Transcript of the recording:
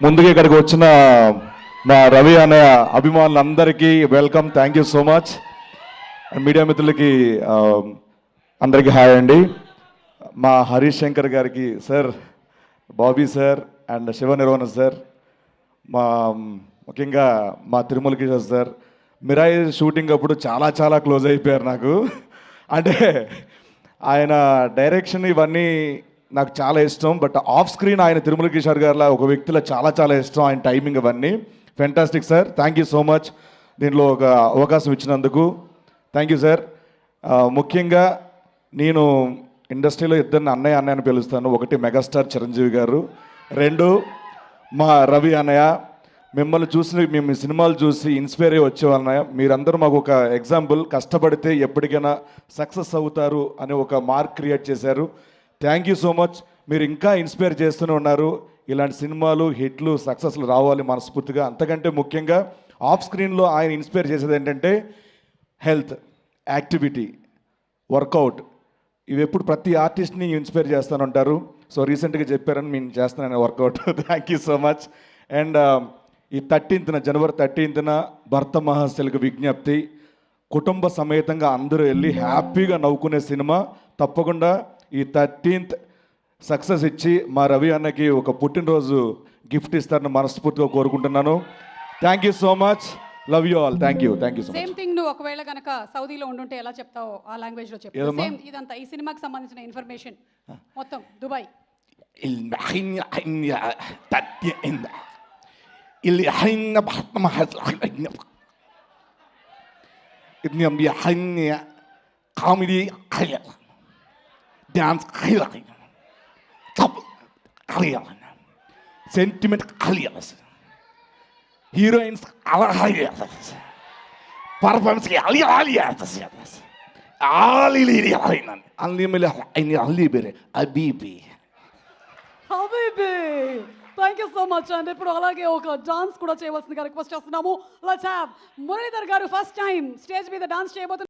ముందుగా ఇక్కడికి వచ్చిన మా రవి అనే అభిమానులందరికీ welcome, thank you so much. Media మిత్రులకి అందరికీ హాయ్ అండి. మా హరీష్ శంకర్ గారికి sir, Bobby sir and Shiva నిర్వహణ సార్, మా ముఖ్యంగా మా తిరుమల కిషోర్ సార్, మిరాయి షూటింగ్ అప్పుడు చాలా చాలా క్లోజ్ అయిపోయారు నాకు. అంటే ఆయన డైరెక్షన్ ఇవన్నీ నాకు చాలా ఇష్టం, బట్ ఆఫ్ స్క్రీన్ ఆయన తిరుమల కిషోర్ గారిలా ఒక వ్యక్తిలో చాలా చాలా ఇష్టం, ఆయన టైమింగ్ ఇవన్నీ fantastic sir. Thank you so much దీనిలో ఒక అవకాశం ఇచ్చినందుకు, థ్యాంక్ యూ సార్. ముఖ్యంగా నేను ఇండస్ట్రీలో ఇద్దరిని అన్నయ్య అన్నయ్య అని పిలుస్తాను. ఒకటి మెగాస్టార్ చిరంజీవి గారు, రెండు మా రవి అన్నయ్య. మిమ్మల్ని చూసి మేము సినిమాలు చూసి ఇన్స్పైర్ అయ్యి వచ్చేవాళ్ళ మీరందరూ మాకు ఒక ఎగ్జాంపుల్. కష్టపడితే ఎప్పటికైనా సక్సెస్ అవుతారు అని ఒక మార్క్ క్రియేట్ చేశారు. Thank you so much. మీరు ఇంకా ఇన్స్పైర్ చేస్తూనే ఉన్నారు. ఇలాంటి సినిమాలు హిట్లు సక్సెస్లు రావాలి మనస్ఫూర్తిగా. అంతకంటే ముఖ్యంగా ఆఫ్ స్క్రీన్లో ఆయన ఇన్స్పైర్ చేసేది ఏంటంటే హెల్త్, యాక్టివిటీ, వర్కౌట్. ఇవి ఎప్పుడు ప్రతి ఆర్టిస్ట్ని ఇన్స్పైర్ చేస్తానంటారు. సో రీసెంట్గా చెప్పారని నేను చేస్తున్నాను workout. Thank you so much. And ఈ 13th జనవరి 13th భర్త మహాశైలకు విజ్ఞప్తి, కుటుంబ సమేతంగా అందరూ వెళ్ళి హ్యాపీగా నవ్వుకునే సినిమా. తప్పకుండా ఈ 13th సక్సెస్ ఇచ్చి మా రవి అన్నకి ఒక పుట్టినరోజు గిఫ్ట్ ఇస్తారని మనస్ఫూర్తిగా కోరుకుంటున్నాను. Thank you so much, love you all. Thank you so much. Same thing నువ్వు ఒకవేళ కనుక సౌదీలో ఉండుంటే ఎలా చెప్తావు ఆ లాంగ్వేజ్ లో చెప్పు. సేమ్ ఇదంతా ఈ సినిమాకి సంబంధించిన ఇన్ఫర్మేషన్ మొత్తం Dubai. اللي حين بحط ما ابني بيحني كوميدي خير دانس خير طب خير سنتيمنت خير هيروينز على خير بارفورمانس علي علي لي هينان علي ملي عيني علي بره حبيبي thank you so much and ఇప్పుడు అలాగే ఒక డాన్స్ కూడా చేయవలసిందిగా రిక్వెస్ట్ చేస్తున్నాము. లెట్స్ హావ్ మురళీధర్ గారు ఫస్ట్ టైం స్టేజ్ మీద డాన్స్ చేయబోతున్నారు.